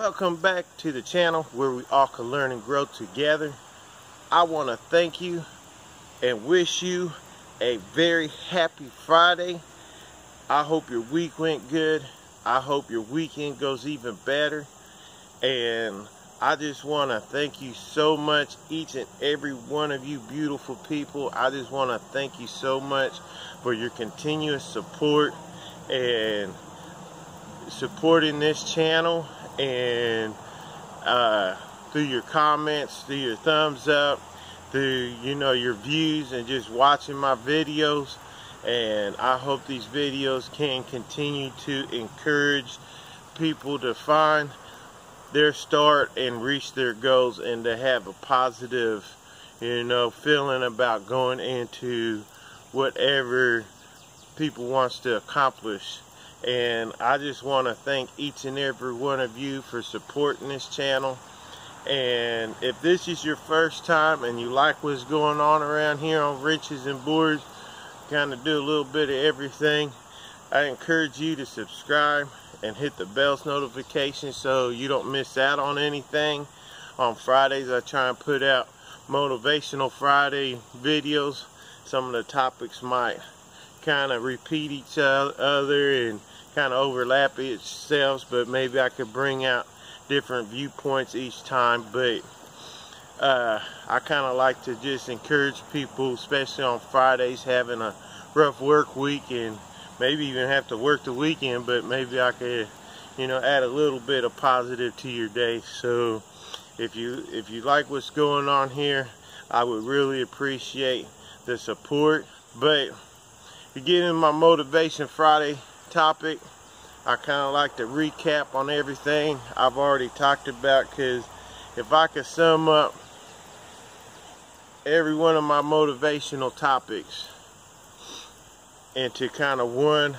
Welcome back to the channel where we all can learn and grow together. I want to thank you and wish you a very happy Friday. I hope your week went good. I hope your weekend goes even better. And I just want to thank you so much, each and every one of you beautiful people. I just want to thank you so much for your continuous support and supporting this channel, and through your comments, through your thumbs up, through your views, and just watching my videos. And I hope these videos can continue to encourage people to find their start and reach their goals, and to have a positive feeling about going into whatever people wants to accomplish. And I just want to thank each and every one of you for supporting this channel. And if this is your first time and you like what's going on around here on Wrenches and Boards, kind of do a little bit of everything, I encourage you to subscribe and hit the bell's notification so you don't miss out on anything. On Fridays I try and put out motivational Friday videos. Some of the topics might kind of repeat each other and kind of overlap itself, but maybe I could bring out different viewpoints each time. But I kind of like to just encourage people, especially on Fridays, having a rough work week and maybe even have to work the weekend, but maybe I could add a little bit of positive to your day. So if you like what's going on here, I would really appreciate the support. But to get in my Motivation Friday topic, I kind of like to recap on everything I've already talked about, because if I could sum up every one of my motivational topics into kind of one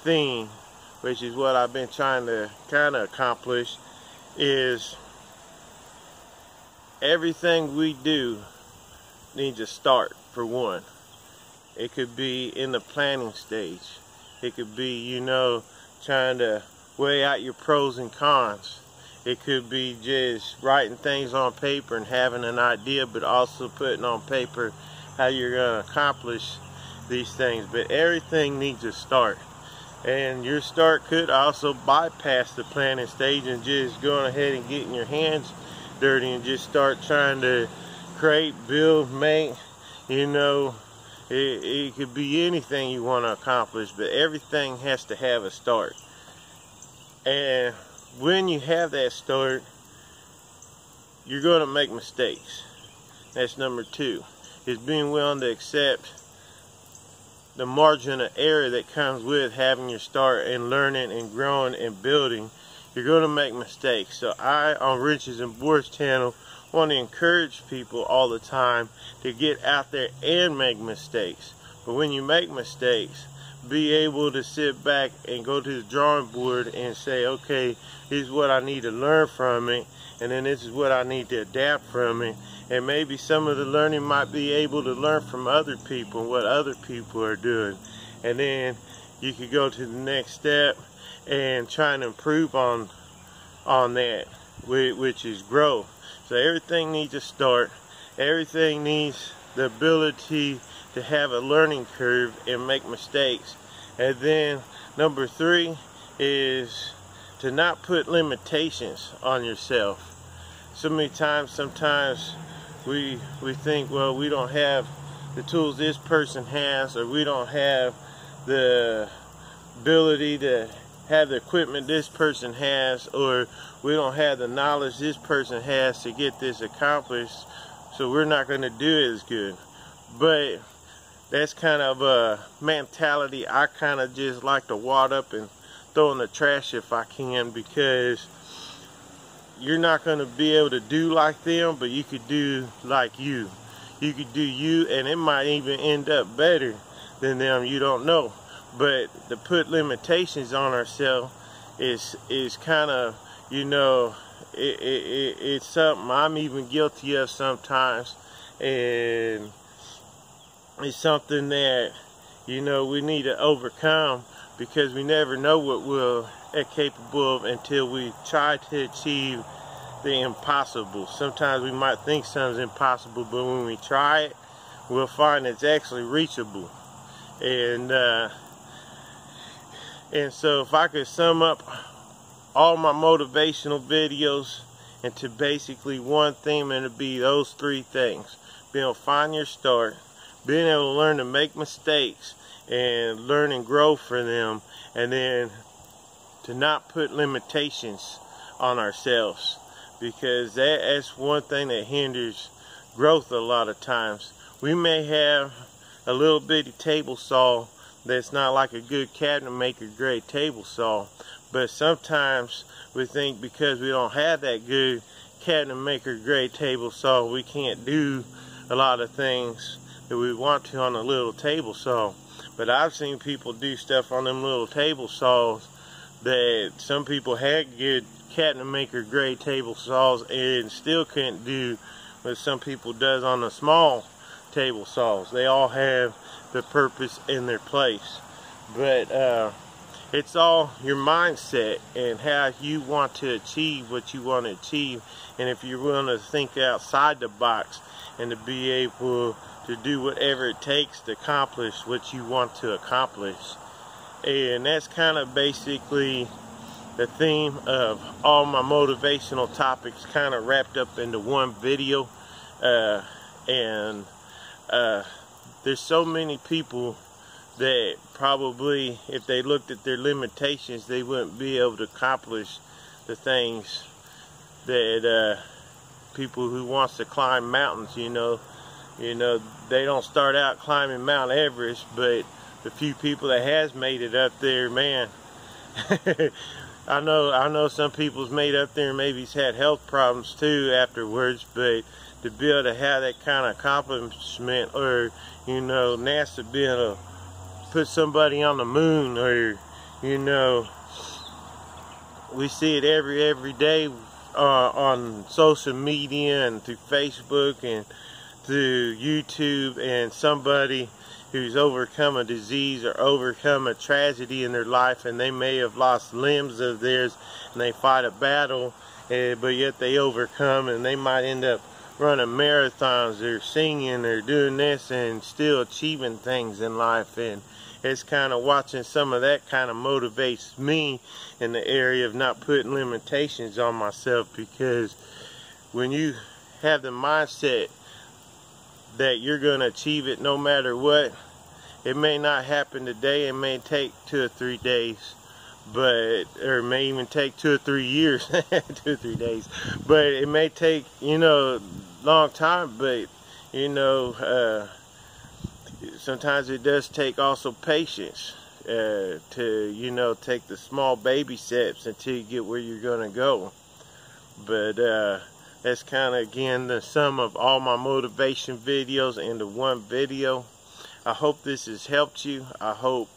thing, which is what I've been trying to kind of accomplish, is everything we do needs a start. For one, it could be in the planning stage. It could be, trying to weigh out your pros and cons. It could be just writing things on paper and having an idea, but also putting on paper how you're going to accomplish these things. But everything needs a start. And your start could also bypass the planning stage and just going ahead and getting your hands dirty and just start trying to create, build, make, It could be anything you want to accomplish, but everything has to have a start. And when you have that start, you're going to make mistakes. That's number two, is being willing to accept the margin of error that comes with having your start and learning and growing and building. You're going to make mistakes. So I, on Wrenches and Boards channel, want to encourage people all the time to get out there and make mistakes. But when you make mistakes, be able to sit back and go to the drawing board and say, okay, this is what I need to learn from it, and then this is what I need to adapt from it. And maybe some of the learning might be able to learn from other people, what other people are doing. And then you could go to the next step and try and improve on that, which is growth. So everything needs a start. Everything needs the ability to have a learning curve and make mistakes. And then number three is to not put limitations on yourself. So many times, sometimes we think, well, we don't have the tools this person has, or we don't have the ability to have the equipment this person has, or we don't have the knowledge this person has to get this accomplished, so we're not going to do it as good. But that's kind of a mentality I kind of just like to wad up and throw in the trash if I can, because you're not going to be able to do like them, but you could do like you. You could do you, and it might even end up better than them. You don't know. But to put limitations on ourselves is kind of, it's something I'm even guilty of sometimes, and it's something that we need to overcome, because we never know what will capable of until we try to achieve the impossible. Sometimes we might think something's impossible, but when we try it, we'll find it's actually reachable. And so if I could sum up all my motivational videos into basically one theme, and it'd be those three things: being able to find your start, being able to learn to make mistakes and learn and grow from them, and then to not put limitations on ourselves, because that's one thing that hinders growth a lot of times. We may have a little bitty table saw that's not like a good cabinet maker grade table saw, but sometimes we think because we don't have that good cabinet maker grade table saw, we can't do a lot of things that we want to on a little table saw. But I've seen people do stuff on them little table saws that some people had good cabinet maker grade table saws and still couldn't do what some people does on the small table saws. They all have the purpose in their place, but it's all your mindset and how you want to achieve what you want to achieve, and if you're willing to think outside the box and to be able to do whatever it takes to accomplish what you want to accomplish. And that's kind of basically the theme of all my motivational topics, kind of wrapped up into one video. There's so many people that probably, if they looked at their limitations, they wouldn't be able to accomplish the things that people who wants to climb mountains, you know, they don't start out climbing Mount Everest, but the few people that has made it up there, man, I know some people's made up there and maybe's had health problems too afterwards, but to be able to have that kind of accomplishment, or NASA being able to put somebody on the moon, or we see it every day on social media and through Facebook and through YouTube, and somebody who's overcome a disease or overcome a tragedy in their life, and they may have lost limbs of theirs and they fight a battle, but yet they overcome, and they might end up running marathons or singing or doing this and still achieving things in life. And it's kind of watching some of that kind of motivates me in the area of not putting limitations on myself, because when you have the mindset that you're going to achieve it no matter what, it may not happen today, it may take 2 or 3 days, or it may even take 2 or 3 years 2 or 3 days, but it may take long time, but sometimes it does take also patience to take the small baby steps until you get where you're gonna go. But that's kind of, again, the sum of all my motivation videos into one video. I hope this has helped you. I hope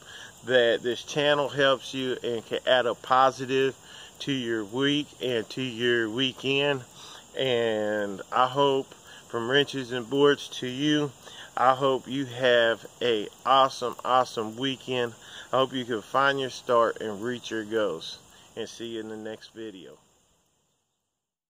that this channel helps you and can add a positive to your week and to your weekend. And I hope, from wrenches and boards to you, I hope you have a awesome weekend. I hope you can find your start and reach your goals. And see you in the next video.